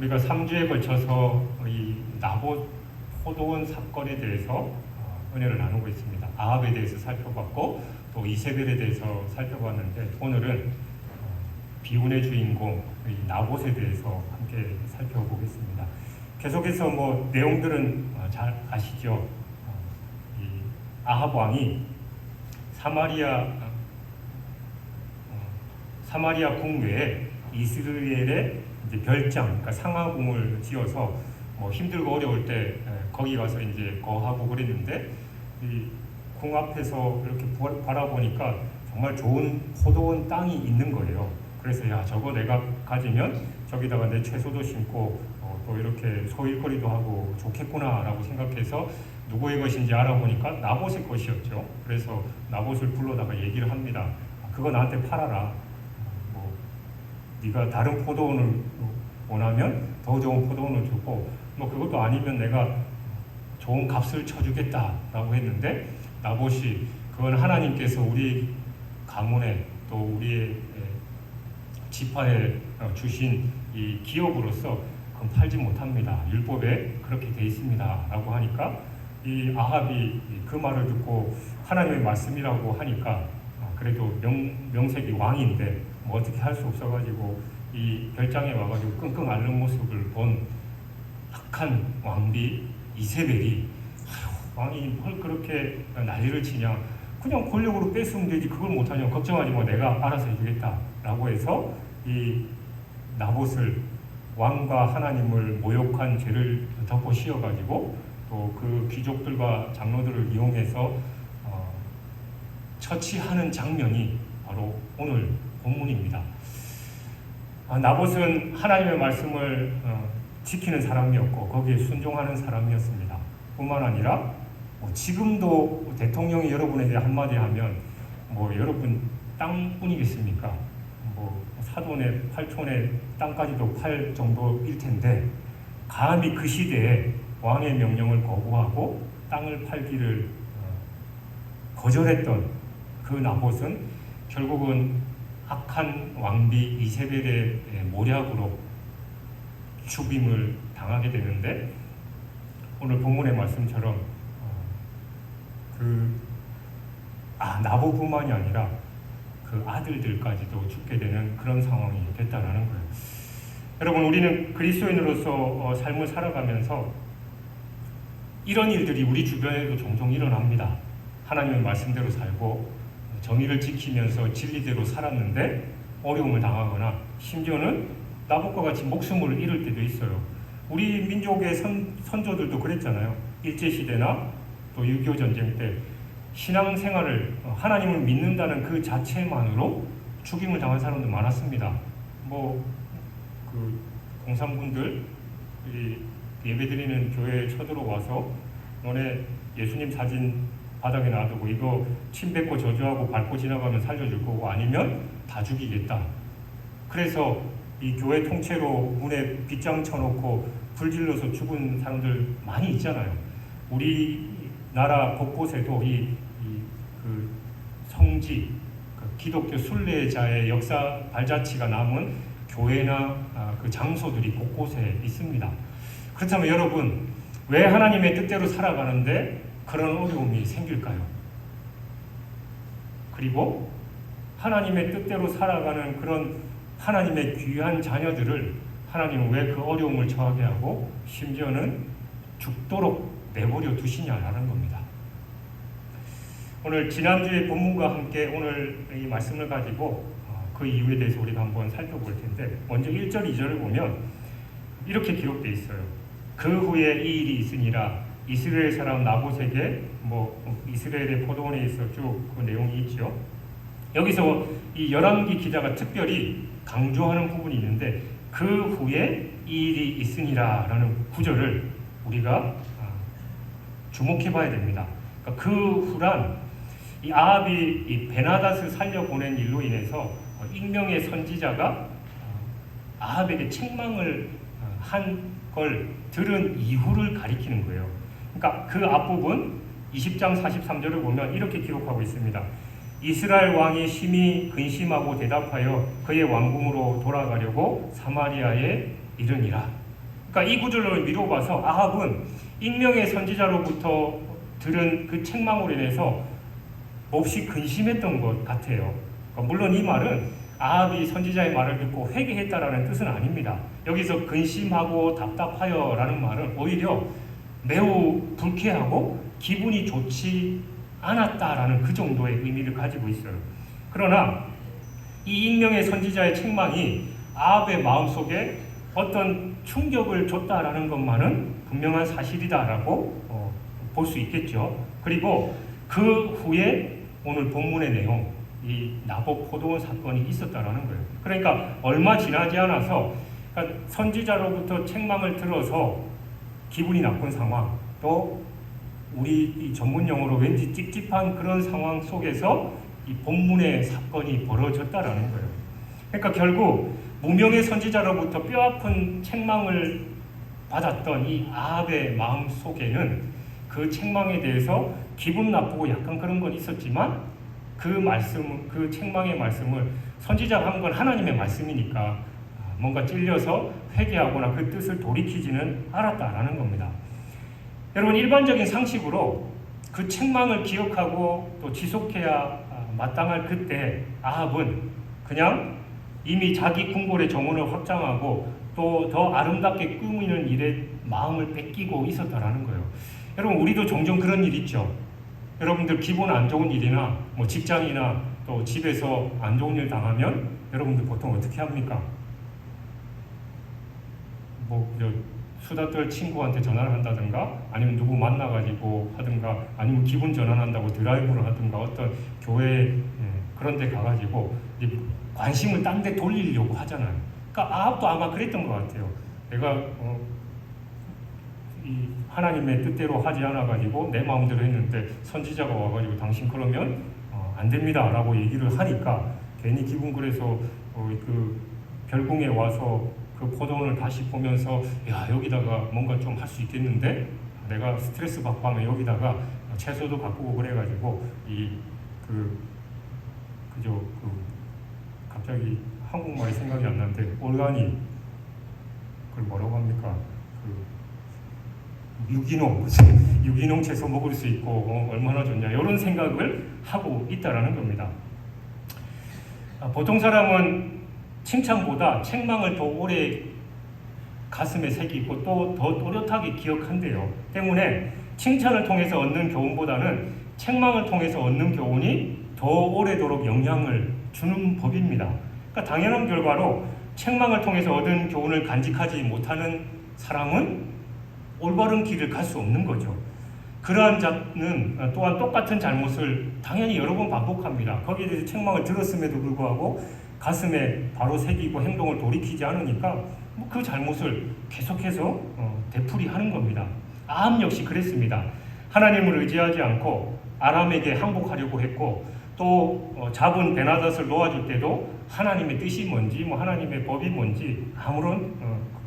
우리가 3주에 걸쳐서 이 나봇 포도원 사건에 대해서 은혜를 나누고 있습니다. 아합에 대해서 살펴봤고 또 이세벨에 대해서 살펴봤는데 오늘은 비운의 주인공 이 나봇에 대해서 함께 살펴보겠습니다. 계속해서 내용들은 잘 아시죠? 이 아합 왕이 사마리아 궁외에 이스라엘의 이제 별장, 그러니까 상하궁을 지어서 힘들고 어려울 때 거기 가서 이제 거하고 그랬는데 이 궁 앞에서 이렇게 바라보니까 정말 좋은 포도원 땅이 있는 거예요. 그래서 야, 저거 내가 가지면 저기다가 내 채소도 심고 또 이렇게 소일거리도 하고 좋겠구나라고 생각해서 누구의 것인지 알아보니까 나봇의 것이었죠. 그래서 나봇을 불러다가 얘기를 합니다. 그거 나한테 팔아라. 네가 다른 포도원을 원하면 더 좋은 포도원을 주고 그것도 아니면 내가 좋은 값을 쳐주겠다라고 했는데 나봇이 그건 하나님께서 우리 가문에 또 우리의 지파에 주신 이 기업으로서 그건 팔지 못합니다. 율법에 그렇게 돼 있습니다. 라고 하니까 이 아합이 그 말을 듣고 하나님의 말씀이라고 하니까 그래도 명색이 왕인데 어떻게 할 수 없어가지고 이 별장에 와가지고 끙끙 앓는 모습을 본 악한 왕비 이세벨이 왕이 뭘 그렇게 난리를 치냐, 그냥 권력으로 뺏으면 되지 그걸 못하냐, 걱정하지 마, 내가 알아서 해주겠다 라고 해서 이 나봇을 왕과 하나님을 모욕한 죄를 덮어 씌워가지고 또 그 귀족들과 장로들을 이용해서 처치하는 장면이 바로 오늘 본문입니다. 나봇은 하나님의 말씀을 지키는 사람이었고 거기에 순종하는 사람이었습니다. 뿐만 아니라 지금도 대통령이 여러분에게 한마디 하면 여러분 땅뿐이겠습니까? 사돈의 8촌의 땅까지도 팔 정도일 텐데 감히 그 시대에 왕의 명령을 거부하고 땅을 팔기를 거절했던 그 나봇은 결국은 악한 왕비 이세벨의 모략으로 죽임을 당하게 되는데 오늘 본문의 말씀처럼 나봇뿐만이 아니라 그 아들들까지도 죽게 되는 그런 상황이 됐다라는 거예요. 여러분, 우리는 그리스도인으로서 삶을 살아가면서 이런 일들이 우리 주변에도 종종 일어납니다. 하나님의 말씀대로 살고 정의를 지키면서 진리대로 살았는데 어려움을 당하거나 심지어는 나봇과 같이 목숨을 잃을 때도 있어요. 우리 민족의 선조들도 그랬잖아요. 일제시대나 또 6.25 전쟁 때 신앙생활을 하나님을 믿는다는 그 자체만으로 죽임을 당한 사람도 많았습니다. 그 공산군들 예배드리는 교회에 쳐들어와서 너네 예수님 사진 바닥에 놔두고 이거 침 뱉고 저주하고 밟고 지나가면 살려줄 거고 아니면 다 죽이겠다. 그래서 이 교회 통째로 문에 빗장 쳐놓고 불질러서 죽은 사람들 많이 있잖아요. 우리나라 곳곳에도 그 성지, 그 기독교 순례자의 역사 발자취가 남은 교회나 그 장소들이 곳곳에 있습니다. 그렇다면 여러분, 왜 하나님의 뜻대로 살아가는데 그런 어려움이 생길까요? 그리고 하나님의 뜻대로 살아가는 그런 하나님의 귀한 자녀들을 하나님은 왜 그 어려움을 처하게 하고 심지어는 죽도록 내버려 두시냐라는 겁니다. 오늘 지난주의 본문과 함께 오늘 이 말씀을 가지고 그 이유에 대해서 우리가 한번 살펴볼 텐데 먼저 1절, 2절을 보면 이렇게 기록되어 있어요. 그 후에 이 일이 있으니라 이스라엘 사람 나봇에게 이스라엘의 포도원에 있어 쭉 그 내용이 있죠. 여기서 이 열왕기 기자가 특별히 강조하는 부분이 있는데 그 후에 이 일이 있으니라 라는 구절을 우리가 주목해 봐야 됩니다. 그러니까 그 후란 이 아합이 이 베나닷을 살려보낸 일로 인해서 익명의 선지자가 아합에게 책망을 한 걸 들은 이후를 가리키는 거예요. 그러니까 그 앞부분 20장 43절을 보면 이렇게 기록하고 있습니다. 이스라엘 왕이 심히 근심하고 대답하여 그의 왕궁으로 돌아가려고 사마리아에 이르니라. 그러니까 이 구절을 미뤄봐서 아합은 익명의 선지자로부터 들은 그 책망으로 인해서 몹시 근심했던 것 같아요. 그러니까 물론 이 말은 아합이 선지자의 말을 듣고 회개했다라는 뜻은 아닙니다. 여기서 근심하고 답답하여라는 말은 오히려 매우 불쾌하고 기분이 좋지 않았다라는 그 정도의 의미를 가지고 있어요. 그러나 이 익명의 선지자의 책망이 아합의 마음속에 어떤 충격을 줬다라는 것만은 분명한 사실이다라고 볼 수 있겠죠. 그리고 그 후에 오늘 본문의 내용, 이 나봇 포도원 사건이 있었다라는 거예요. 그러니까 얼마 지나지 않아서 그러니까 선지자로부터 책망을 들어서 기분이 나쁜 상황, 또 우리 이 전문 용어로 왠지 찝찝한 그런 상황 속에서 이 본문의 사건이 벌어졌다라는 거예요. 그러니까 결국 무명의 선지자로부터 뼈아픈 책망을 받았던 이 아합의 마음 속에는 그 책망에 대해서 기분 나쁘고 약간 그런 건 있었지만 그 책망의 말씀을 선지자가 한 건 하나님의 말씀이니까 뭔가 찔려서 회개하거나 그 뜻을 돌이키지는 않았다라는 겁니다. 여러분, 일반적인 상식으로 그 책망을 기억하고 또 지속해야 마땅할 그때 아합은 그냥 이미 자기 궁궐의 정원을 확장하고 또 더 아름답게 꾸미는 일에 마음을 뺏기고 있었다라는 거예요. 여러분, 우리도 종종 그런 일 있죠. 여러분들 기분 안 좋은 일이나 뭐 직장이나 또 집에서 안 좋은 일 당하면 여러분들 보통 어떻게 합니까? 뭐 수다 떨 친구한테 전화를 한다든가 아니면 누구 만나가지고 하든가 아니면 기분 전환한다고 드라이브를 하든가 어떤 교회 그런 데 가가지고 관심을 딴 데 돌리려고 하잖아요. 그러니까 아합도 아마 그랬던 것 같아요. 내가 이 하나님의 뜻대로 하지 않아가지고 내 마음대로 했는데 선지자가 와가지고 당신 그러면 안 됩니다 라고 얘기를 하니까 괜히 기분 그래서 그 별궁에 와서 그 포도원을 다시 보면서 야, 여기다가 뭔가 좀 할 수 있겠는데 내가 스트레스 받고 하면 여기다가 채소도 바꾸고 그래가지고 갑자기 한국말이 생각이 안 나는데 올가닉 그걸 뭐라고 합니까? 유기농 채소 먹을 수 있고 얼마나 좋냐 이런 생각을 하고 있다라는 겁니다. 보통 사람은 칭찬보다 책망을 더 오래 가슴에 새기고 또 더 또렷하게 기억한대요. 때문에 칭찬을 통해서 얻는 교훈보다는 책망을 통해서 얻는 교훈이 더 오래도록 영향을 주는 법입니다. 그러니까 당연한 결과로 책망을 통해서 얻은 교훈을 간직하지 못하는 사람은 올바른 길을 갈 수 없는 거죠. 그러한 자는 또한 똑같은 잘못을 당연히 여러 번 반복합니다. 거기에 대해서 책망을 들었음에도 불구하고 가슴에 바로 새기고 행동을 돌이키지 않으니까 그 잘못을 계속해서 되풀이하는 겁니다. 아합 역시 그랬습니다. 하나님을 의지하지 않고 아람에게 항복하려고 했고 또 잡은 베나닷을 놓아줄 때도 하나님의 뜻이 뭔지 하나님의 법이 뭔지 아무런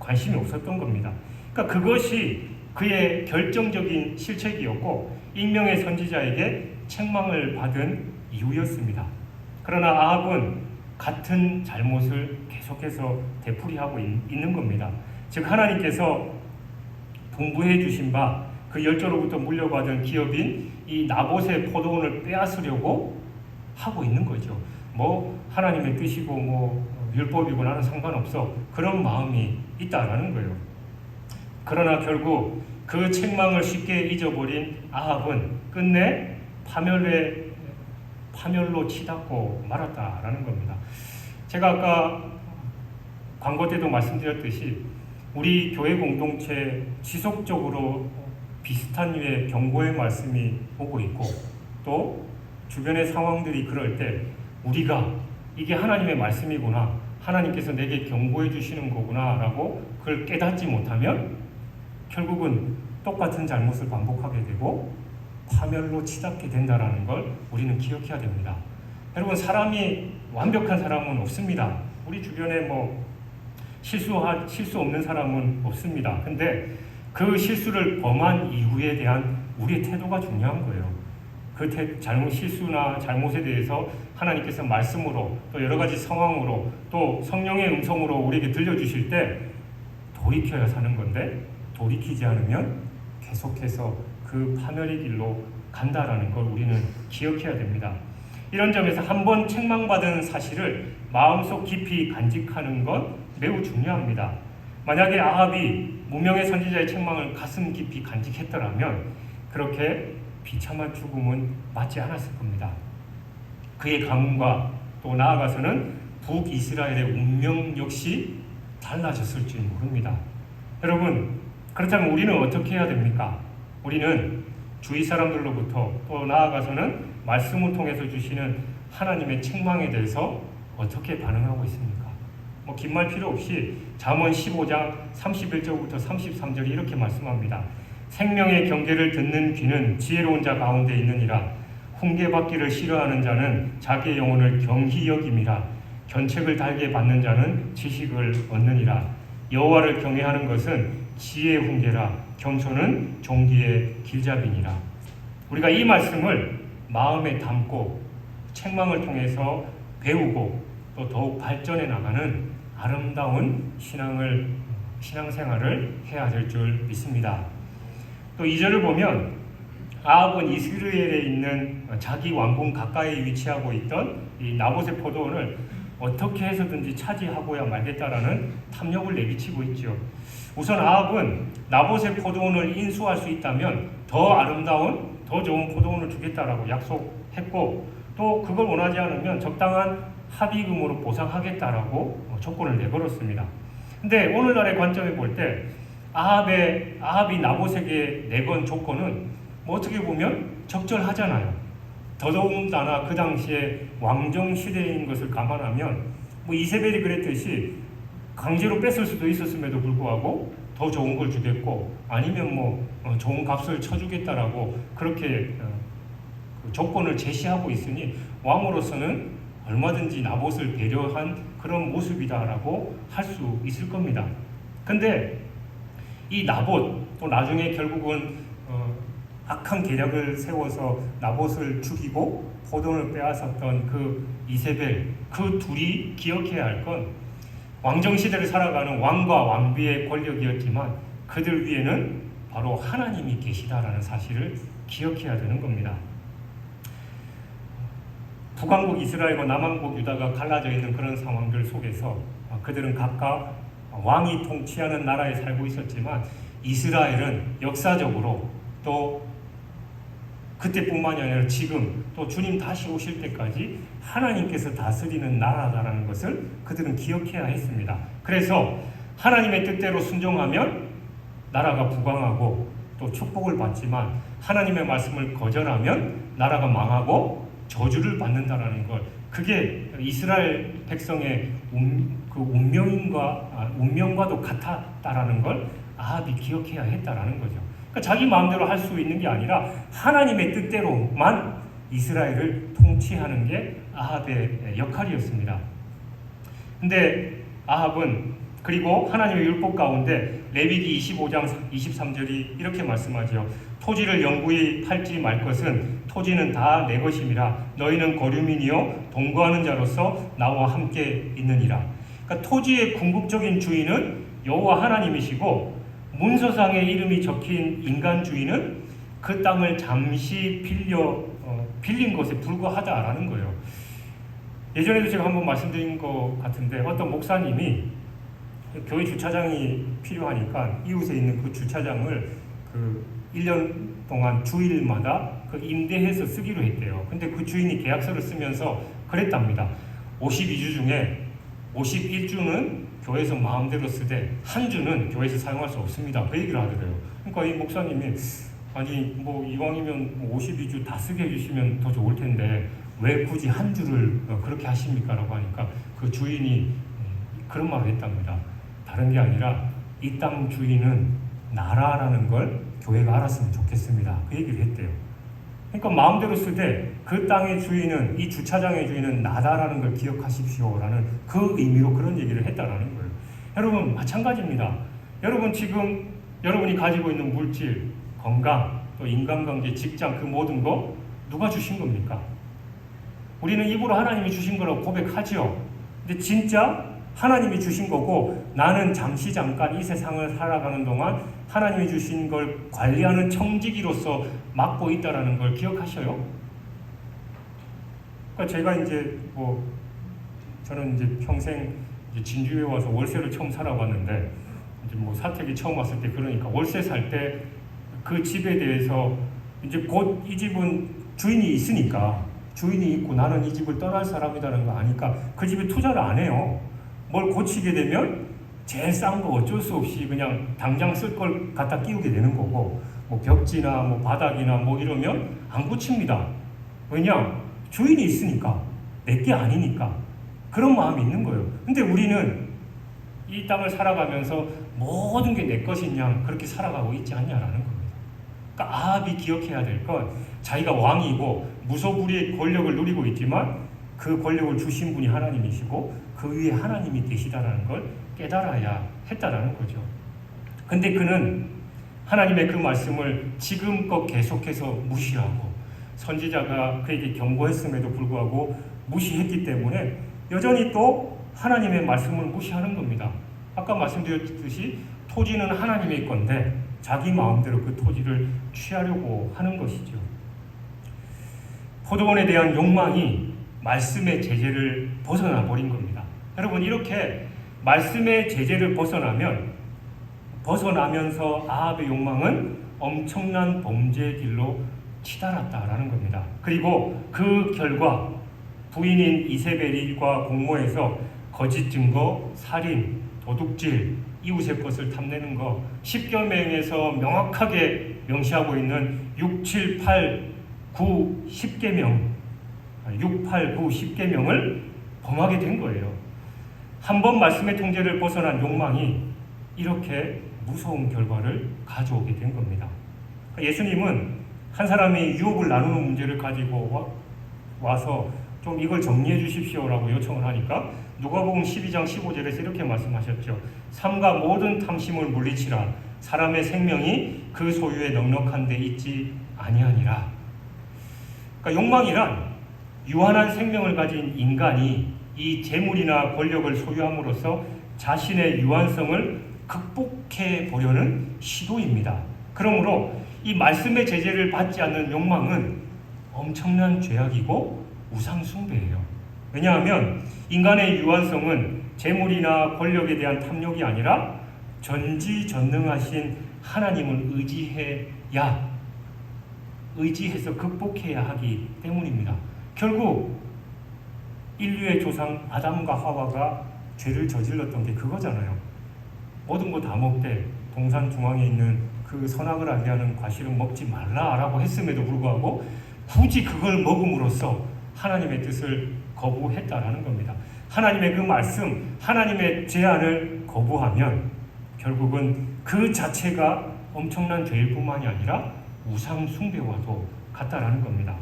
관심이 없었던 겁니다. 그러니까 그것이 그의 결정적인 실책이었고 익명의 선지자에게 책망을 받은 이유였습니다. 그러나 아합은 같은 잘못을 계속해서 되풀이하고 있는 겁니다. 즉 하나님께서 분부해 주신 바 그 열조로부터 물려받은 기업인 이 나봇의 포도원을 빼앗으려고 하고 있는 거죠. 하나님의 뜻이고 율법이고 나는 상관없어 그런 마음이 있다라는 거예요. 그러나 결국 그 책망을 쉽게 잊어버린 아합은 끝내 파멸로 치닫고 말았다라는 겁니다. 제가 아까 광고 때도 말씀드렸듯이 우리 교회 공동체 지속적으로 비슷한 류의 경고의 말씀이 오고 있고 또 주변의 상황들이 그럴 때 우리가 이게 하나님의 말씀이구나, 하나님께서 내게 경고해 주시는 거구나 라고 그걸 깨닫지 못하면 결국은 똑같은 잘못을 반복하게 되고 파멸로 치닫게 된다는 걸 우리는 기억해야 됩니다. 여러분, 사람이 완벽한 사람은 없습니다. 우리 주변에 실수 없는 사람은 없습니다. 근데 그 실수를 범한 이후에 대한 우리의 태도가 중요한 거예요. 그 실수나 잘못에 대해서 하나님께서 말씀으로 또 여러 가지 상황으로 또 성령의 음성으로 우리에게 들려주실 때 돌이켜야 사는 건데 돌이키지 않으면 계속해서 그 파멸의 길로 간다라는 걸 우리는 기억해야 됩니다. 이런 점에서 한번 책망받은 사실을 마음속 깊이 간직하는 건 매우 중요합니다. 만약에 아합이 무명의 선지자의 책망을 가슴 깊이 간직했더라면 그렇게 비참한 죽음은 맞지 않았을 겁니다. 그의 가문과 또 나아가서는 북이스라엘의 운명 역시 달라졌을지 모릅니다. 여러분, 그렇다면 우리는 어떻게 해야 됩니까? 우리는 주위 사람들로부터 또 나아가서는 말씀을 통해서 주시는 하나님의 책망에 대해서 어떻게 반응하고 있습니까? 긴 말 필요 없이 잠언 15장 31절부터 33절이 이렇게 말씀합니다. 생명의 경계를 듣는 귀는 지혜로운 자 가운데 있느니라. 훈계받기를 싫어하는 자는 자기의 영혼을 경히 여김이라. 견책을 달게 받는 자는 지식을 얻느니라. 여호와를 경외하는 것은 지혜의 훈계라. 겸손은 종기의 길잡이니라. 우리가 이 말씀을 마음에 담고 책망을 통해서 배우고 또 더욱 발전해 나가는 아름다운 신앙생활을 해야 될 줄 믿습니다. 또 2절을 보면 아합은 이스라엘에 있는 자기 왕궁 가까이 위치하고 있던 이 나봇의 포도원을 어떻게 해서든지 차지하고야 말겠다라는 탐욕을 내비치고 있죠. 우선 아합은 나봇의 포도원을 인수할 수 있다면 더 아름다운, 더 좋은 포도원을 주겠다라고 약속했고 또 그걸 원하지 않으면 적당한 합의금으로 보상하겠다라고 조건을 내걸었습니다. 근데 오늘날의 관점에 볼 때 아합이 나봇에게 내건 조건은 어떻게 보면 적절하잖아요. 더더군다나 그 당시에 왕정 시대인 것을 감안하면 이세벨이 그랬듯이 강제로 뺏을 수도 있었음에도 불구하고 더 좋은 걸 주겠고 아니면 좋은 값을 쳐주겠다라고 그렇게 조건을 제시하고 있으니 왕으로서는 얼마든지 나봇을 배려한 그런 모습이다라고 할 수 있을 겁니다. 근데 이 나봇 또 나중에 결국은 악한 계략을 세워서 나봇을 죽이고 포도원을 빼앗았던 그 이세벨, 그 둘이 기억해야 할 건 왕정시대를 살아가는 왕과 왕비의 권력이었지만 그들 위에는 바로 하나님이 계시다라는 사실을 기억해야 되는 겁니다. 북왕국 이스라엘과 남왕국 유다가 갈라져 있는 그런 상황들 속에서 그들은 각각 왕이 통치하는 나라에 살고 있었지만 이스라엘은 역사적으로 또 그때뿐만이 아니라 지금 또 주님 다시 오실 때까지 하나님께서 다스리는 나라다라는 것을 그들은 기억해야 했습니다. 그래서 하나님의 뜻대로 순종하면 나라가 부강하고 또 축복을 받지만 하나님의 말씀을 거절하면 나라가 망하고 저주를 받는다라는 것, 그게 이스라엘 백성의 운명과도 같았다라는 걸 아합이 기억해야 했다라는 거죠. 그러니까 자기 마음대로 할 수 있는 게 아니라 하나님의 뜻대로만 이스라엘을 통치하는 게 아합의 역할이었습니다. 근데 아합은 그리고 하나님의 율법 가운데 레위기 25장 23절이 이렇게 말씀하죠. 토지를 영구히 팔지 말 것은 토지는 다 내 것임이라. 너희는 거류민이요 동거하는 자로서 나와 함께 있느니라. 그러니까 토지의 궁극적인 주인은 여호와 하나님이시고 문서상에 이름이 적힌 인간 주인은 그 땅을 잠시 빌린 것에 불과하다라는 거예요. 예전에도 제가 한번 말씀드린 것 같은데 어떤 목사님이 교회 주차장이 필요하니까 이웃에 있는 그 주차장을 1년 동안 주일마다 임대해서 쓰기로 했대요. 근데 그 주인이 계약서를 쓰면서 그랬답니다. 52주 중에 51주는 교회에서 마음대로 쓰되 한 주는 교회에서 사용할 수 없습니다. 그 얘기를 하더래요. 그러니까 이 목사님이 아니 이왕이면 52주 다 쓰게 해주시면 더 좋을 텐데 왜 굳이 한 주를 그렇게 하십니까? 라고 하니까 그 주인이 그런 말을 했답니다. 다른 게 아니라 이 땅 주인은 나라라는 걸 교회가 알았으면 좋겠습니다. 그 얘기를 했대요. 그러니까 마음대로 쓰되 그 땅의 주인은, 이 주차장의 주인은 나다라는 걸 기억하십시오라는 그 의미로 그런 얘기를 했다라는 거예요. 여러분 마찬가지입니다. 여러분 지금 여러분이 가지고 있는 물질, 건강, 또 인간관계, 직장 그 모든 거 누가 주신 겁니까? 우리는 입으로 하나님이 주신 거라고 고백하죠. 근데 진짜 하나님이 주신 거고 나는 잠깐 이 세상을 살아가는 동안 하나님이 주신 걸 관리하는 청지기로서 맡고 있다라는 걸 기억하셔요? 그러니까 제가 이제 저는 이제 평생 이제 진주에 와서 월세를 처음 살아봤는데 이제 사택이 처음 왔을 때 그러니까 월세 살 때 그 집에 대해서 이제 곧 이 집은 주인이 있으니까 주인이 있고 나는 이 집을 떠날 사람이라는 거 아니까 그 집에 투자를 안 해요. 뭘 고치게 되면 제일 싼 거 어쩔 수 없이 그냥 당장 쓸 걸 갖다 끼우게 되는 거고 벽지나 바닥이나 이러면 안 고칩니다. 왜냐? 주인이 있으니까 내 게 아니니까 그런 마음이 있는 거예요. 근데 우리는 이 땅을 살아가면서 모든 게 내 것인 양 그렇게 살아가고 있지 않냐라는 겁니다. 그러니까 아합이 기억해야 될 건 자기가 왕이고 무소불위의 권력을 누리고 있지만 그 권력을 주신 분이 하나님이시고 그 위에 하나님이 계시다라는 걸 깨달아야 했다라는 거죠. 근데 그는 하나님의 그 말씀을 지금껏 계속해서 무시하고 선지자가 그에게 경고했음에도 불구하고 무시했기 때문에 여전히 또 하나님의 말씀을 무시하는 겁니다. 아까 말씀드렸듯이 토지는 하나님의 건데 자기 마음대로 그 토지를 취하려고 하는 것이죠. 포도원에 대한 욕망이 말씀의 제재를 벗어나 버린 겁니다. 여러분 이렇게 말씀의 제재를 벗어나면서 아합의 욕망은 엄청난 범죄의 길로 치달았다라는 겁니다. 그리고 그 결과 부인인 이세벨과 공모해서 거짓 증거, 살인, 도둑질, 이웃의 것을 탐내는 거 10계명에서 명확하게 명시하고 있는 6, 7, 8, 9, 10계명 6, 8, 9, 10계명을 범하게 된 거예요. 한 번 말씀의 통제를 벗어난 욕망이 이렇게 무서운 결과를 가져오게 된 겁니다. 예수님은 한 사람이 유업을 나누는 문제를 가지고 와서 좀 이걸 정리해 주십시오라고 요청을 하니까 누가복음 12장 15절에서 이렇게 말씀하셨죠. 삼가 모든 탐심을 물리치라. 사람의 생명이 그 소유에 넉넉한 데 있지 아니하니라. 그러니까 욕망이란 유한한 생명을 가진 인간이 이 재물이나 권력을 소유함으로써 자신의 유한성을 극복해 보려는 시도입니다. 그러므로 이 말씀의 제재를 받지 않는 욕망은 엄청난 죄악이고 우상숭배예요. 왜냐하면 인간의 유한성은 재물이나 권력에 대한 탐욕이 아니라 전지전능하신 하나님을 의지해서 극복해야 하기 때문입니다. 결국 인류의 조상 아담과 하와가 죄를 저질렀던 게 그거잖아요. 모든 거 다 먹되 동산 중앙에 있는 그 선악을 알게 하는 과실은 먹지 말라라고 했음에도 불구하고 굳이 그걸 먹음으로써 하나님의 뜻을 거부했다라는 겁니다. 하나님의 그 말씀, 하나님의 제안을 거부하면 결국은 그 자체가 엄청난 죄일 뿐만이 아니라 우상 숭배와도 같다라는 겁니다.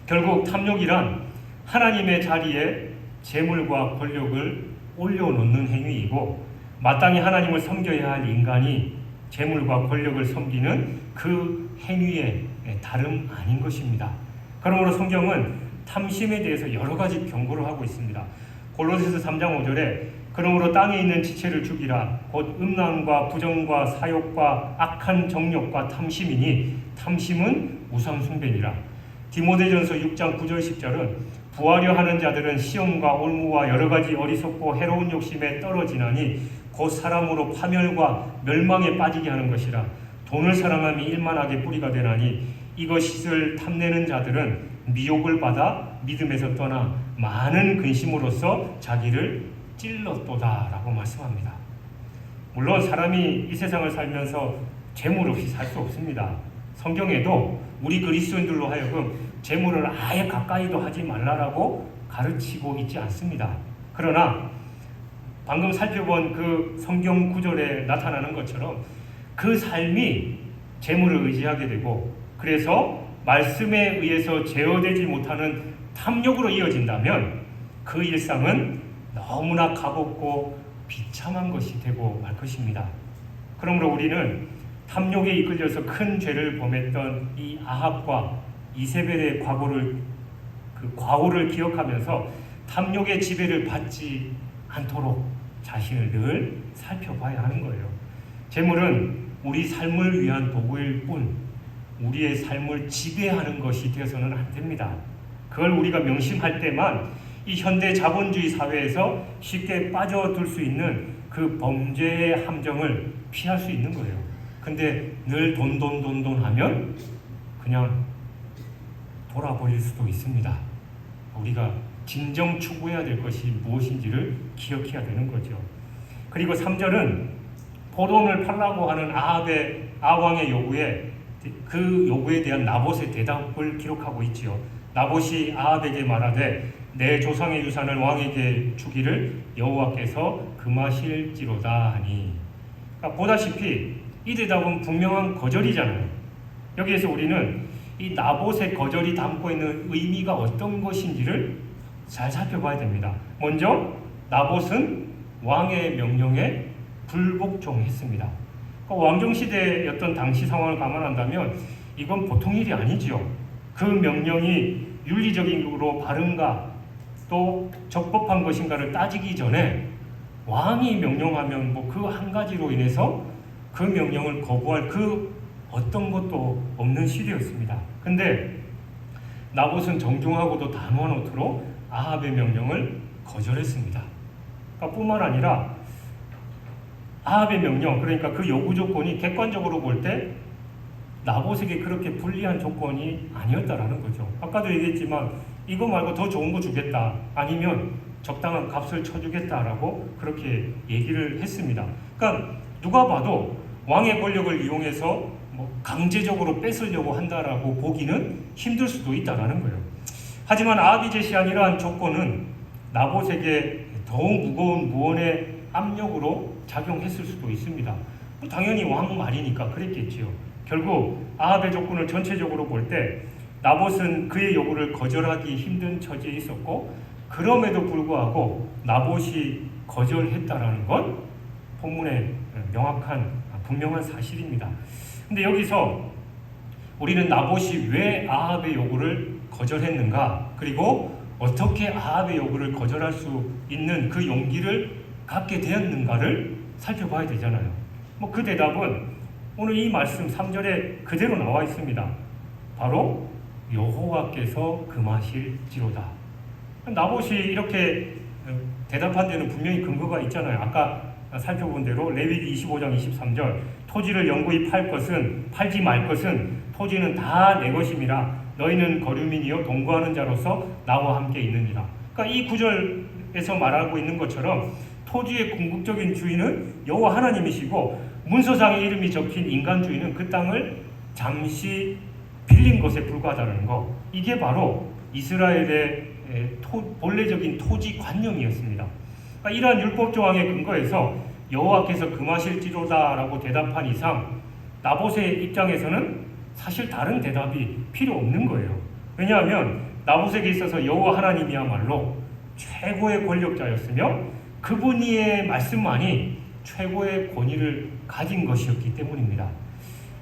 결국 탐욕이란 하나님의 자리에 재물과 권력을 올려놓는 행위이고 마땅히 하나님을 섬겨야 할 인간이 재물과 권력을 섬기는 그 행위의 다름 아닌 것입니다. 그러므로 성경은 탐심에 대해서 여러 가지 경고를 하고 있습니다. 골로새서 3장 5절에 그러므로 땅에 있는 지체를 죽이라 곧 음란과 부정과 사욕과 악한 정욕과 탐심이니 탐심은 우상 숭배니라. 디모데전서 6장 9절 10절은 부하려 하는 자들은 시험과 올무와 여러 가지 어리석고 해로운 욕심에 떨어지나니 곧 사람으로 파멸과 멸망에 빠지게 하는 것이라. 돈을 사랑함이 일만하게 뿌리가 되나니 이것을 탐내는 자들은 미혹을 받아 믿음에서 떠나 많은 근심으로써 자기를 찔렀도다라고 말씀합니다. 물론 사람이 이 세상을 살면서 재물 없이 살 수 없습니다. 성경에도 우리 그리스도인들로 하여금 재물을 아예 가까이도 하지 말라라고 가르치고 있지 않습니다. 그러나 방금 살펴본 그 성경 구절에 나타나는 것처럼 그 삶이 재물을 의지하게 되고 그래서 말씀에 의해서 제어되지 못하는 탐욕으로 이어진다면 그 일상은 너무나 가볍고 비참한 것이 되고 말 것입니다. 그러므로 우리는 탐욕에 이끌려서 큰 죄를 범했던 이 아합과 이세벨의 과거를 기억하면서 탐욕의 지배를 받지 않도록 자신을 늘 살펴봐야 하는 거예요. 재물은 우리 삶을 위한 도구일 뿐 우리의 삶을 지배하는 것이 되어서는 안 됩니다. 그걸 우리가 명심할 때만 이 현대 자본주의 사회에서 쉽게 빠져들 수 있는 그 범죄의 함정을 피할 수 있는 거예요. 근데 늘 돈 하면 그냥 돌아버릴 수도 있습니다. 우리가 진정 추구해야 될 것이 무엇인지를 기억해야 되는 거죠. 그리고 3절은 포도원을 팔라고 하는 아왕의 요구에 그 요구에 대한 나봇의 대답을 기록하고 있지요. 나봇이 아합에게 말하되 내 조상의 유산을 왕에게 주기를 여호와께서 금하실지로다 하니, 그러니까 보다시피 이 대답은 분명한 거절이잖아요. 여기에서 우리는 이 나봇의 거절이 담고 있는 의미가 어떤 것인지를 잘 살펴봐야 됩니다. 먼저 나봇은 왕의 명령에 불복종했습니다. 그러니까 왕정시대였던 당시 상황을 감안한다면 이건 보통 일이 아니지요. 그 명령이 윤리적으로 바른가 또 적법한 것인가를 따지기 전에 왕이 명령하면 뭐 그 한 가지로 인해서 그 명령을 거부할 그 어떤 것도 없는 시대였습니다. 근데 나봇은 정중하고도 단호한 어투로 아합의 명령을 거절했습니다. 그러니까 뿐만 아니라 아합의 명령, 그러니까 그 요구 조건이 객관적으로 볼 때 나봇에게 그렇게 불리한 조건이 아니었다라는 거죠. 아까도 얘기했지만 이거 말고 더 좋은 거 주겠다, 아니면 적당한 값을 쳐주겠다라고 그렇게 얘기를 했습니다. 그러니까 누가 봐도 왕의 권력을 이용해서 강제적으로 뺏으려고 한다라고 보기는 힘들 수도 있다라는 거예요. 하지만 아합이 제시한 이러한 조건은 나봇에게 더욱 무거운 무언의 압력으로 작용했을 수도 있습니다. 당연히 왕 말이니까 그랬겠지요. 결국 아합의 조건을 전체적으로 볼 때 나봇은 그의 요구를 거절하기 힘든 처지에 있었고, 그럼에도 불구하고 나봇이 거절했다라는 건 본문의 분명한 사실입니다. 근데 여기서 우리는 나봇이 왜 아합의 요구를 거절했는가, 그리고 어떻게 아합의 요구를 거절할 수 있는 그 용기를 갖게 되었는가를 살펴봐야 되잖아요. 그 대답은 오늘 이 말씀 3절에 그대로 나와 있습니다. 바로 여호와께서 금하실지로다. 나봇이 이렇게 대답한 데는 분명히 근거가 있잖아요. 아까 살펴본 대로 레위기 25장 23절 토지를 영구히 팔지 말 것은 토지는 다 내 것임이라 너희는 거류민이요 동거하는 자로서 나와 함께 있느니라. 그러니까 이 구절에서 말하고 있는 것처럼 토지의 궁극적인 주인은 여호와 하나님이시고 문서상의 이름이 적힌 인간 주인은 그 땅을 잠시 빌린 것에 불과하다는 거, 이게 바로 이스라엘의 본래적인 토지 관념이었습니다. 그러니까 이러한 율법 조항의 근거에서 여호와께서 금하실지로다라고 대답한 이상 나봇의 입장에서는 사실 다른 대답이 필요 없는 거예요. 왜냐하면 나봇에게 있어서 여호와 하나님이야말로 최고의 권력자였으며 그분의 말씀만이 최고의 권위를 가진 것이었기 때문입니다.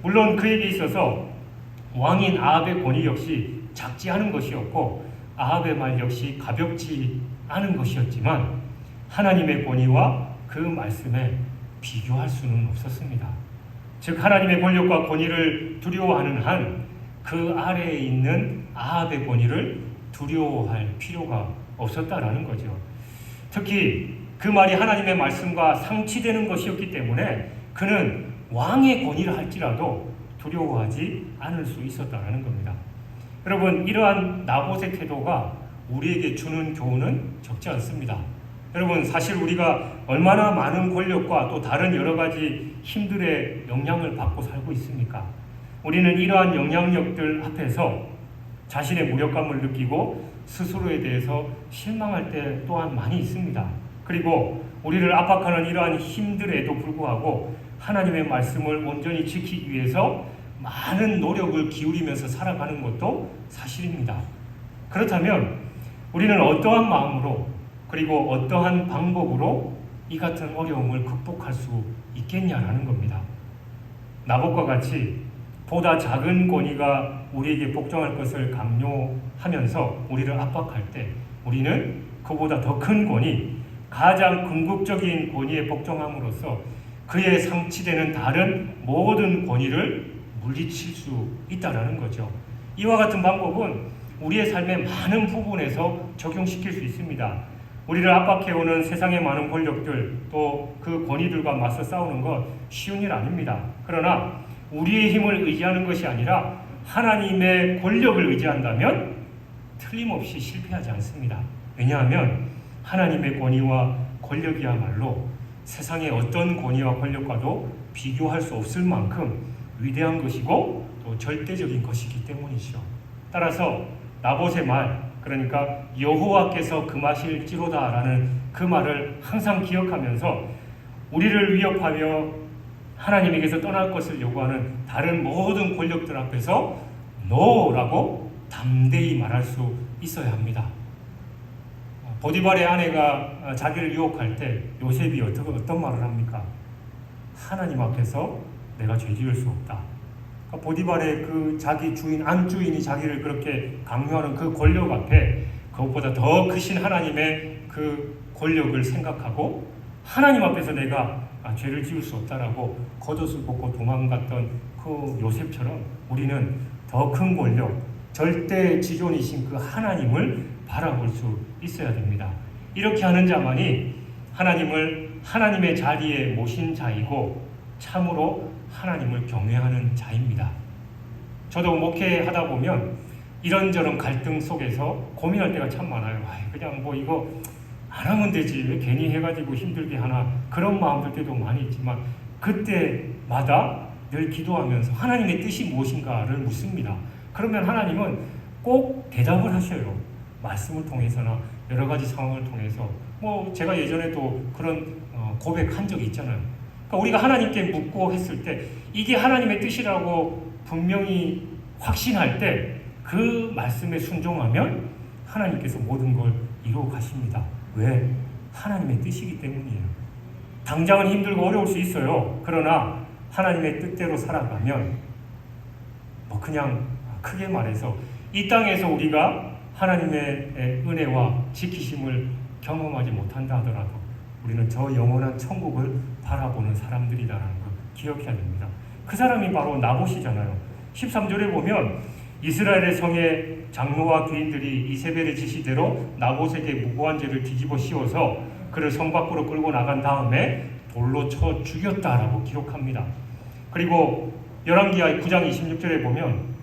물론 그에게 있어서 왕인 아합의 권위 역시 작지 않은 것이었고 아합의 말 역시 가볍지 않은 것이었지만 하나님의 권위와 그 말씀에 비교할 수는 없었습니다. 즉 하나님의 권력과 권위를 두려워하는 한 그 아래에 있는 아합의 권위를 두려워할 필요가 없었다라는 거죠. 특히 그 말이 하나님의 말씀과 상치되는 것이었기 때문에 그는 왕의 권위를 할지라도 두려워하지 않을 수 있었다는 겁니다. 여러분, 이러한 나봇의 태도가 우리에게 주는 교훈은 적지 않습니다. 여러분, 사실 우리가 얼마나 많은 권력과 또 다른 여러 가지 힘들의 영향을 받고 살고 있습니까? 우리는 이러한 영향력들 앞에서 자신의 무력감을 느끼고 스스로에 대해서 실망할 때 또한 많이 있습니다. 그리고 우리를 압박하는 이러한 힘들에도 불구하고 하나님의 말씀을 온전히 지키기 위해서 많은 노력을 기울이면서 살아가는 것도 사실입니다. 그렇다면 우리는 어떠한 마음으로 그리고 어떠한 방법으로 이 같은 어려움을 극복할 수 있겠냐라는 겁니다. 나봇과 같이 보다 작은 권위가 우리에게 복종할 것을 강요하면서 우리를 압박할 때 우리는 그보다 더 큰 권위, 가장 궁극적인 권위에 복종함으로써 그에 상치되는 다른 모든 권위를 물리칠 수 있다는 거죠. 이와 같은 방법은 우리의 삶의 많은 부분에서 적용시킬 수 있습니다. 우리를 압박해오는 세상의 많은 권력들, 또 그 권위들과 맞서 싸우는 것 쉬운 일 아닙니다. 그러나 우리의 힘을 의지하는 것이 아니라 하나님의 권력을 의지한다면 틀림없이 실패하지 않습니다. 왜냐하면 하나님의 권위와 권력이야말로 세상의 어떤 권위와 권력과도 비교할 수 없을 만큼 위대한 것이고 또 절대적인 것이기 때문이죠. 따라서 나봇의 말, 그러니까 여호와께서 금하실지로다라는 그 말을 항상 기억하면서 우리를 위협하며 하나님에게서 떠날 것을 요구하는 다른 모든 권력들 앞에서 노라고 담대히 말할 수 있어야 합니다. 보디발의 아내가 자기를 유혹할 때 요셉이 어떤 말을 합니까? 하나님 앞에서 내가 죄 지을 수 없다. 그러니까 보디발의 그 자기 주인, 안주인이 자기를 그렇게 강요하는 그 권력 앞에 그것보다 더 크신 하나님의 그 권력을 생각하고 하나님 앞에서 내가 죄를 지을 수 없다라고 겉옷을 벗고 도망갔던 그 요셉처럼 우리는 더 큰 권력, 절대 지존이신 그 하나님을 바라볼 수 있어야 됩니다. 이렇게 하는 자만이 하나님을 하나님의 자리에 모신 자이고 참으로 하나님을 경외하는 자입니다. 저도 목회하다 보면 이런저런 갈등 속에서 고민할 때가 참 많아요. 그냥 뭐 이거 안 하면 되지, 왜 괜히 해가지고 힘들게 하나, 그런 마음 들 때도 많이 있지만 그때마다 늘 기도하면서 하나님의 뜻이 무엇인가를 묻습니다. 그러면 하나님은 꼭 대답을 하셔요. 말씀을 통해서나 여러 가지 상황을 통해서. 뭐 제가 예전에도 그런 고백한 적이 있잖아요. 그러니까 우리가 하나님께 묻고 했을 때 이게 하나님의 뜻이라고 분명히 확신할 때 그 말씀에 순종하면 하나님께서 모든 걸 이루어 가십니다. 왜? 하나님의 뜻이기 때문이에요. 당장은 힘들고 어려울 수 있어요. 그러나 하나님의 뜻대로 살아가면 뭐 그냥 크게 말해서 이 땅에서 우리가 하나님의 은혜와 지키심을 경험하지 못한다 하더라도 우리는 저 영원한 천국을 바라보는 사람들이라는 걸 기억해야 됩니다. 그 사람이 바로 나봇이잖아요. 13절에 보면 이스라엘의 성의 장로와 귀인들이 이세벨의 지시대로 나봇에게 무고한 죄를 뒤집어 씌워서 그를 성 밖으로 끌고 나간 다음에 돌로 쳐 죽였다라고 기록합니다. 그리고 열왕기하 9장 26절에 보면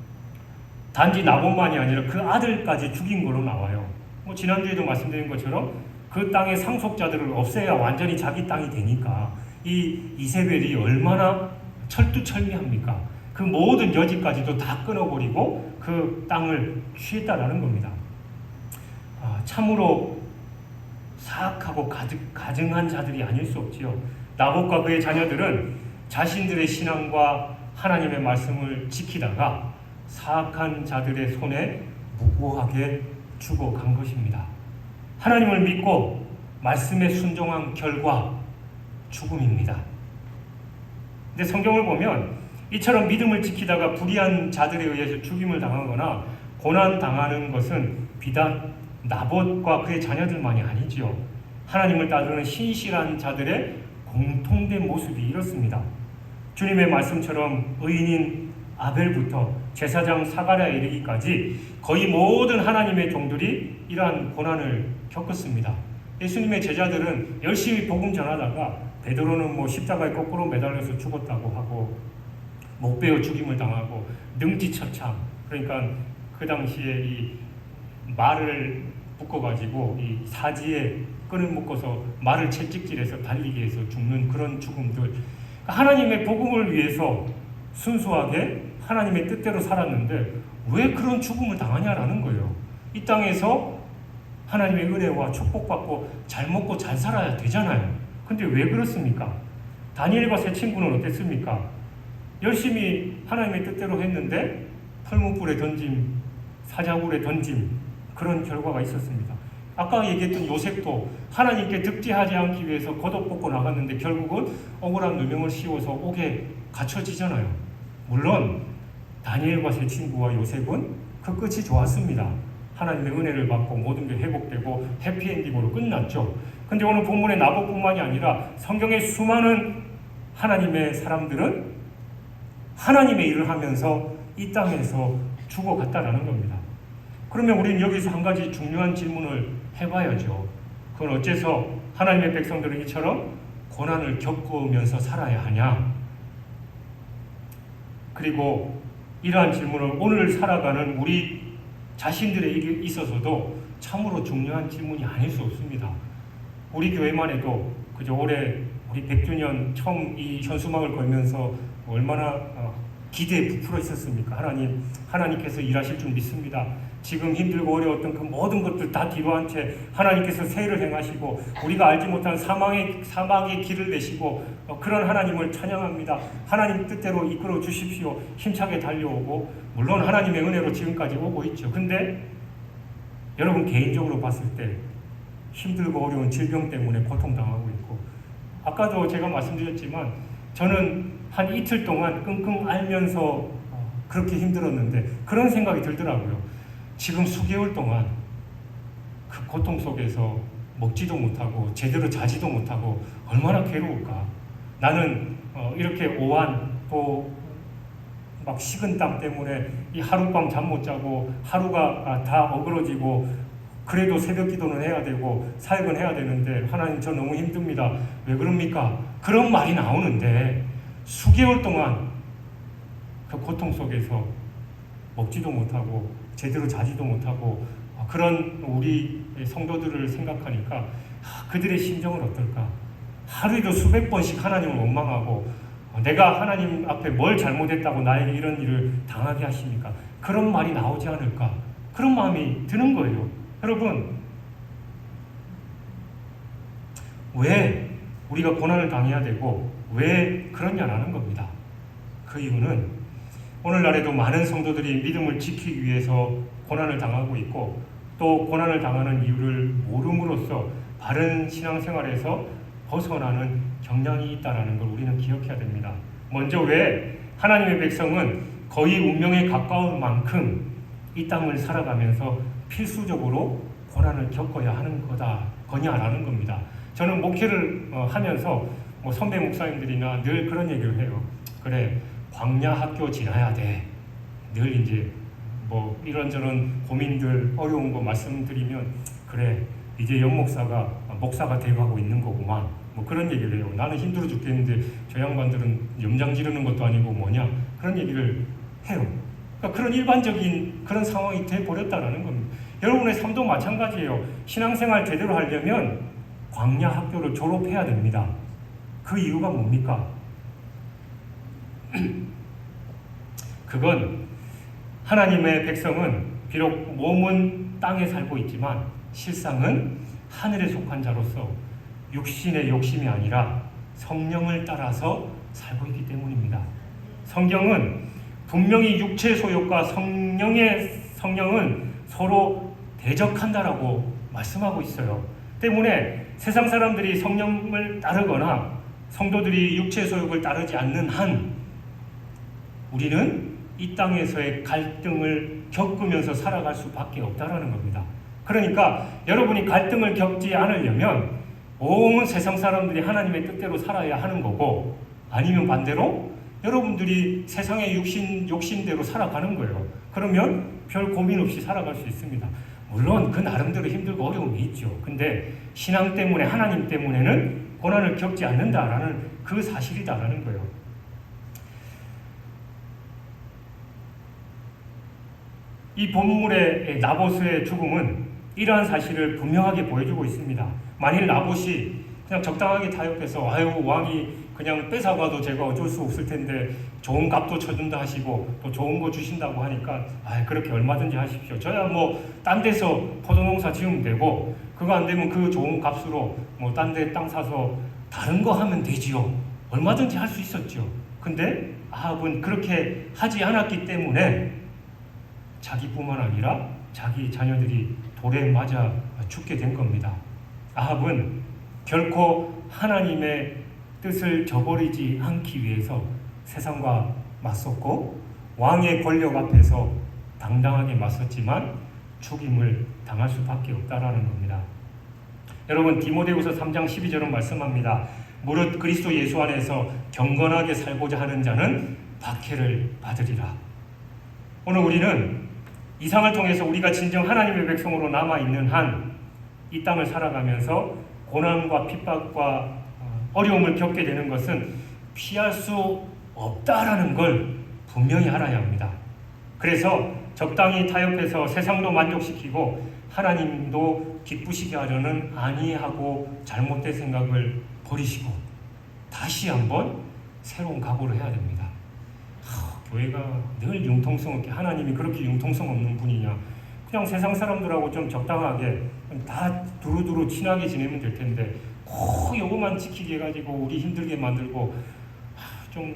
단지 나봇만이 아니라 그 아들까지 죽인 걸로 나와요. 뭐 지난주에도 말씀드린 것처럼 그 땅의 상속자들을 없애야 완전히 자기 땅이 되니까 이 이세벨이 얼마나 철두철미합니까? 그 모든 여지까지도 다 끊어버리고 그 땅을 취했다라는 겁니다. 참으로 사악하고 가증한 자들이 아닐 수 없지요. 나봇과 그의 자녀들은 자신들의 신앙과 하나님의 말씀을 지키다가 사악한 자들의 손에 무고하게 죽어간 것입니다. 하나님을 믿고 말씀에 순종한 결과 죽음입니다. 근데 성경을 보면 이처럼 믿음을 지키다가 불의한 자들에 의해서 죽임을 당하거나 고난 당하는 것은 비단 나봇과 그의 자녀들만이 아니지요. 하나님을 따르는 신실한 자들의 공통된 모습이 이렇습니다. 주님의 말씀처럼 의인인 아벨부터 제사장 사가랴에 이르기까지 거의 모든 하나님의 종들이 이러한 고난을 겪었습니다. 예수님의 제자들은 열심히 복음 전하다가 베드로는 뭐 십자가에 거꾸로 매달려서 죽었다고 하고 못 베어 죽임을 당하고 능지처참, 그러니까 그 당시에 이 말을 묶어가지고 이 사지에 끈을 묶어서 말을 채찍질해서 달리게 해서 죽는 그런 죽음들. 하나님의 복음을 위해서 순수하게 하나님의 뜻대로 살았는데 왜 그런 죽음을 당하냐라는 거예요. 이 땅에서 하나님의 은혜와 축복받고 잘 먹고 잘 살아야 되잖아요. 근데 왜 그렇습니까? 다니엘과 세 친구는 어땠습니까? 열심히 하나님의 뜻대로 했는데 풀무불에 던짐, 사자굴에 던짐, 그런 결과가 있었습니다. 아까 얘기했던 요셉도 하나님께 득죄하지 않기 위해서 겉옷 벗고 나갔는데 결국은 억울한 누명을 씌워서 옥에 갇혀지잖아요. 물론 다니엘과 세 친구와 요셉은 그 끝이 좋았습니다. 하나님의 은혜를 받고 모든 게 회복되고 해피엔딩으로 끝났죠. 근데 오늘 본문의 나봇뿐만이 아니라 성경의 수많은 하나님의 사람들은 하나님의 일을 하면서 이 땅에서 죽어갔다라는 겁니다. 그러면 우리는 여기서 한 가지 중요한 질문을 해봐야죠. 그건 어째서 하나님의 백성들은 이처럼 고난을 겪으면서 살아야 하냐? 그리고 이러한 질문을 오늘 살아가는 우리 자신들에게 있어서도 참으로 중요한 질문이 아닐 수 없습니다. 우리 교회만 해도 그저 올해 우리 100주년 처음 이 현수막을 걸면서 얼마나 기대에 부풀어 있었습니까? 하나님께서 일하실 줄 믿습니다. 지금 힘들고 어려웠던 그 모든 것들 다 뒤로한 채 하나님께서 세일을 행하시고 우리가 알지 못한 사막의 길을 내시고 그런 하나님을 찬양합니다. 하나님 뜻대로 이끌어 주십시오. 힘차게 달려오고 물론 하나님의 은혜로 지금까지 오고 있죠. 근데 여러분 개인적으로 봤을 때 힘들고 어려운 질병 때문에 고통당하고 있고 아까도 제가 말씀드렸지만 저는 한 이틀 동안 끙끙 앓면서 그렇게 힘들었는데 그런 생각이 들더라고요. 지금 수개월 동안 그 고통 속에서 먹지도 못하고 제대로 자지도 못하고 얼마나 괴로울까. 나는 이렇게 오한 또 막 식은 땀 때문에 이 하룻밤 잠 못 자고 하루가 다 어그러지고 그래도 새벽 기도는 해야 되고 사역은 해야 되는데 하나님 저 너무 힘듭니다. 왜 그럽니까? 그런 말이 나오는데 수개월 동안 그 고통 속에서 먹지도 못하고 제대로 자지도 못하고 그런 우리 성도들을 생각하니까 그들의 심정은 어떨까? 하루에도 수백 번씩 하나님을 원망하고 내가 하나님 앞에 뭘 잘못했다고 나에게 이런 일을 당하게 하십니까? 그런 말이 나오지 않을까? 그런 마음이 드는 거예요. 여러분, 왜 우리가 고난을 당해야 되고 왜 그러냐라는 겁니다. 그 이유는 오늘날에도 많은 성도들이 믿음을 지키기 위해서 고난을 당하고 있고 또 고난을 당하는 이유를 모름으로써 바른 신앙생활에서 벗어나는 경향이 있다는 걸 우리는 기억해야 됩니다. 먼저 왜 하나님의 백성은 거의 운명에 가까운 만큼 이 땅을 살아가면서 필수적으로 고난을 겪어야 하는 거냐라는 겁니다. 저는 목회를 하면서 선배 목사님들이나 늘 그런 얘기를 해요. 그래, 광야 학교 지나야 돼. 늘 이제 이런저런 고민들 어려운 거 말씀드리면 그래 이제 목사가 돼가고 있는 거구만. 그런 얘기를 해요. 나는 힘들어 죽겠는데 저 양반들은 염장 지르는 것도 아니고 뭐냐 그런 얘기를 해요. 그러니까 그런 일반적인 그런 상황이 돼버렸다는 겁니다. 여러분의 삶도 마찬가지예요. 신앙생활 제대로 하려면 광야 학교를 졸업해야 됩니다. 그 이유가 뭡니까? 그건 하나님의 백성은 비록 몸은 땅에 살고 있지만 실상은 하늘에 속한 자로서 육신의 욕심이 아니라 성령을 따라서 살고 있기 때문입니다. 성경은 분명히 육체의 소욕과 성령은 서로 대적한다라고 말씀하고 있어요. 때문에 세상 사람들이 성령을 따르거나 성도들이 육체의 소욕을 따르지 않는 한 우리는 이 땅에서의 갈등을 겪으면서 살아갈 수밖에 없다라는 겁니다. 그러니까 여러분이 갈등을 겪지 않으려면 온 세상 사람들이 하나님의 뜻대로 살아야 하는 거고 아니면 반대로 여러분들이 세상의 욕심대로 살아가는 거예요. 그러면 별 고민 없이 살아갈 수 있습니다. 물론 그 나름대로 힘들고 어려움이 있죠. 근데 신앙 때문에 하나님 때문에는 고난을 겪지 않는다라는 그 사실이다라는 거예요. 이 본문의 나봇의 죽음은 이러한 사실을 분명하게 보여주고 있습니다. 만일 나봇이 그냥 적당하게 타협해서 왕이 그냥 뺏어가도 제가 어쩔 수 없을 텐데 좋은 값도 쳐준다 하시고 또 좋은 거 주신다고 하니까 그렇게 얼마든지 하십시오. 저야 딴 데서 포도농사 지으면 되고 그거 안 되면 그 좋은 값으로 딴 데 땅 사서 다른 거 하면 되지요. 얼마든지 할 수 있었죠. 근데 아합은 그렇게 하지 않았기 때문에 자기뿐만 아니라 자기 자녀들이 돌에 맞아 죽게 된 겁니다. 아합은 결코 하나님의 뜻을 저버리지 않기 위해서 세상과 맞섰고 왕의 권력 앞에서 당당하게 맞섰지만 죽임을 당할 수밖에 없다라는 겁니다. 여러분 디모데후서 3장 12절은 말씀합니다. 무릇 그리스도 예수 안에서 경건하게 살고자 하는 자는 박해를 받으리라. 오늘 우리는 이 상을 통해서 우리가 진정 하나님의 백성으로 남아있는 한 이 땅을 살아가면서 고난과 핍박과 어려움을 겪게 되는 것은 피할 수 없다라는 걸 분명히 알아야 합니다. 그래서 적당히 타협해서 세상도 만족시키고 하나님도 기쁘시게 하려는 안이하고 잘못된 생각을 버리시고 다시 한번 새로운 각오를 해야 됩니다. 교회가 늘 융통성 없게, 하나님이 그렇게 융통성 없는 분이냐, 그냥 세상 사람들하고 좀 적당하게 다 두루두루 친하게 지내면 될 텐데 꼭 요거만 지키게 해가지고 우리 힘들게 만들고 좀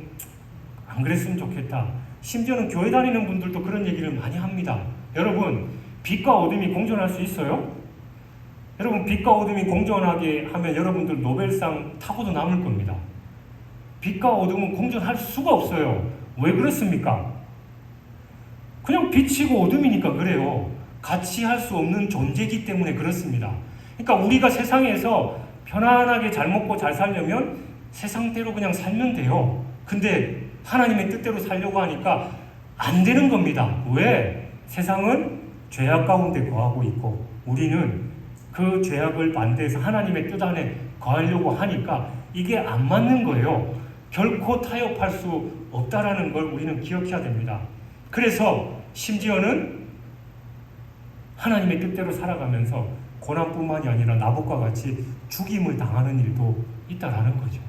안 그랬으면 좋겠다. 심지어는 교회 다니는 분들도 그런 얘기를 많이 합니다. 여러분, 빛과 어둠이 공존할 수 있어요? 여러분, 빛과 어둠이 공존하게 하면 여러분들 노벨상 타고도 남을 겁니다. 빛과 어둠은 공존할 수가 없어요. 왜 그렇습니까? 그냥 빛이고 어둠이니까 그래요. 같이 할 수 없는 존재이기 때문에 그렇습니다. 그러니까 우리가 세상에서 편안하게 잘 먹고 잘 살려면 세상대로 그냥 살면 돼요. 근데 하나님의 뜻대로 살려고 하니까 안 되는 겁니다. 왜? 세상은 죄악 가운데 거하고 있고 우리는 그 죄악을 반대해서 하나님의 뜻 안에 거하려고 하니까 이게 안 맞는 거예요. 결코 타협할 수 없다라는 걸 우리는 기억해야 됩니다. 그래서 심지어는 하나님의 뜻대로 살아가면서 고난뿐만이 아니라 나봇과 같이 죽임을 당하는 일도 있다라는 거죠.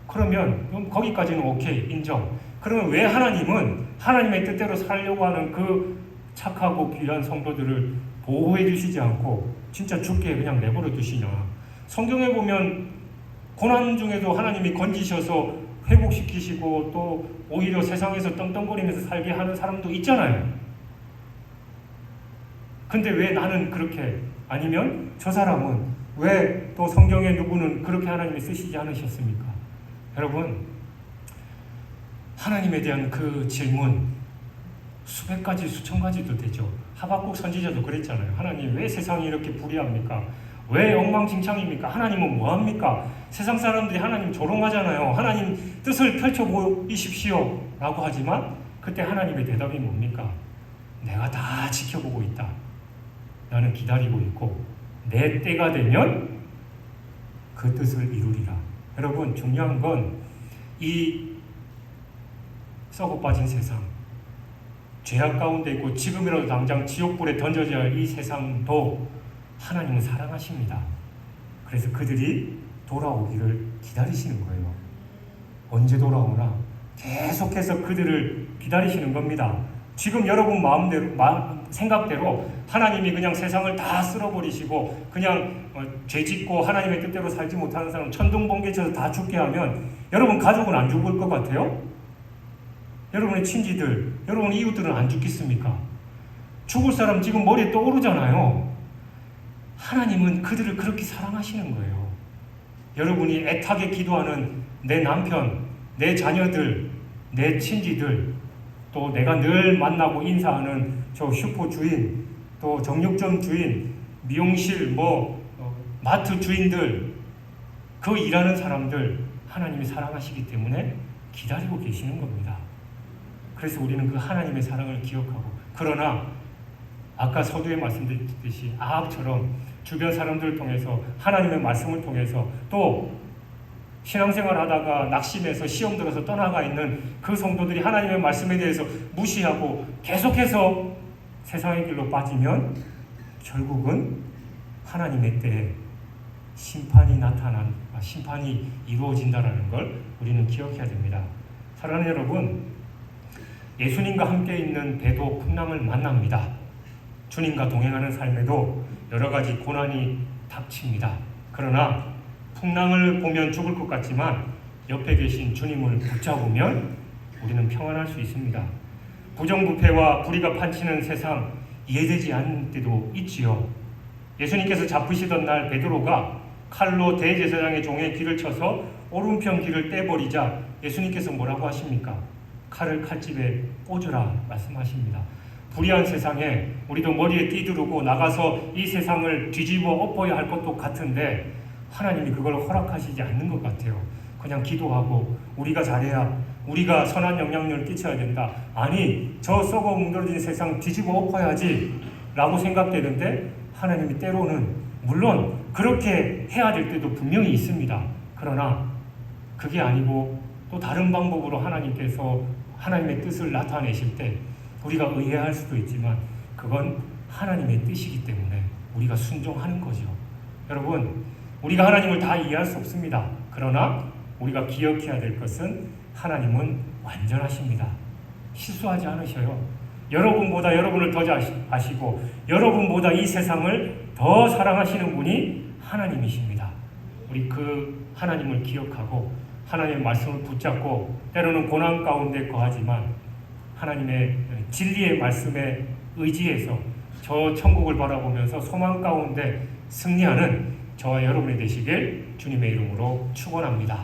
그러면 거기까지는 오케이, 인정. 그러면 왜 하나님은 하나님의 뜻대로 살려고 하는 그 착하고 귀한 성도들을 보호해 주시지 않고 진짜 죽게 그냥 내버려 두시냐. 성경에 보면 고난 중에도 하나님이 건지셔서 회복시키시고 또 오히려 세상에서 떵떵거리면서 살게 하는 사람도 있잖아요. 근데 왜 나는 그렇게, 아니면 저 사람은 왜 또 성경에 누구는 그렇게 하나님이 쓰시지 않으셨습니까? 여러분, 하나님에 대한 그 질문 수백 가지 수천 가지도 되죠. 하박국 선지자도 그랬잖아요. 하나님 왜 세상이 이렇게 불의합니까? 왜 엉망진창입니까? 하나님은 뭐합니까? 세상 사람들이 하나님 조롱하잖아요. 하나님 뜻을 펼쳐보이십시오 라고 하지만 그때 하나님의 대답이 뭡니까? 내가 다 지켜보고 있다. 나는 기다리고 있고 내 때가 되면 그 뜻을 이루리라. 여러분, 중요한 건 이 썩어 빠진 세상, 죄악 가운데 있고 지금이라도 당장 지옥불에 던져져야 할 이 세상도 하나님은 사랑하십니다. 그래서 그들이 돌아오기를 기다리시는 거예요. 언제 돌아오나 계속해서 그들을 기다리시는 겁니다. 지금 여러분 마음대로, 생각대로 하나님이 그냥 세상을 다 쓸어버리시고 그냥 죄짓고 하나님의 뜻대로 살지 못하는 사람 천둥번개 쳐서 다 죽게 하면 여러분 가족은 안 죽을 것 같아요? 여러분의 친지들, 여러분의 이웃들은 안 죽겠습니까? 죽을 사람 지금 머리에 떠오르잖아요. 하나님은 그들을 그렇게 사랑하시는 거예요. 여러분이 애타게 기도하는 내 남편, 내 자녀들, 내 친지들, 또 내가 늘 만나고 인사하는 저 슈퍼 주인, 또 정육점 주인, 미용실, 마트 주인들, 그 일하는 사람들 하나님이 사랑하시기 때문에 기다리고 계시는 겁니다. 그래서 우리는 그 하나님의 사랑을 기억하고, 그러나 아까 서두에 말씀드렸듯이 아합처럼 주변 사람들을 통해서 하나님의 말씀을 통해서 또 신앙생활 하다가 낙심해서 시험 들어서 떠나가 있는 그 성도들이 하나님의 말씀에 대해서 무시하고 계속해서 세상의 길로 빠지면 결국은 하나님의 때에 심판이 이루어진다는 걸 우리는 기억해야 됩니다. 사랑하는 여러분, 예수님과 함께 있는 배도 풍랑을 만납니다. 주님과 동행하는 삶에도 여러 가지 고난이 닥칩니다. 그러나 풍랑을 보면 죽을 것 같지만 옆에 계신 주님을 붙잡으면 우리는 평안할 수 있습니다. 부정부패와 불의가 판치는 세상 이해되지 않는 때도 있지요. 예수님께서 잡으시던 날 베드로가 칼로 대제사장의 종의 귀를 쳐서 오른편 귀를 떼버리자 예수님께서 뭐라고 하십니까? 칼을 칼집에 꽂으라 말씀하십니다. 불의한 세상에 우리도 머리에 띠두르고 나가서 이 세상을 뒤집어 엎어야 할 것도 같은데 하나님이 그걸 허락하시지 않는 것 같아요. 그냥 기도하고 우리가 잘해야, 우리가 선한 영향력을 끼쳐야 된다. 아니, 저 썩어 뭉그러진 세상 뒤집어 엎어야지 라고 생각되는데 하나님이 때로는, 물론 그렇게 해야 될 때도 분명히 있습니다. 그러나 그게 아니고 또 다른 방법으로 하나님께서 하나님의 뜻을 나타내실 때 우리가 의아할 수도 있지만 그건 하나님의 뜻이기 때문에 우리가 순종하는 거죠. 여러분, 우리가 하나님을 다 이해할 수 없습니다. 그러나 우리가 기억해야 될 것은 하나님은 완전하십니다. 실수하지 않으셔요. 여러분보다 여러분을 더 아시고 여러분보다 이 세상을 더 사랑하시는 분이 하나님이십니다. 우리 그 하나님을 기억하고 하나님의 말씀을 붙잡고 때로는 고난 가운데 거하지만 하나님의 진리의 말씀에 의지해서 저 천국을 바라보면서 소망 가운데 승리하는 저와 여러분이 되시길 주님의 이름으로 축원합니다.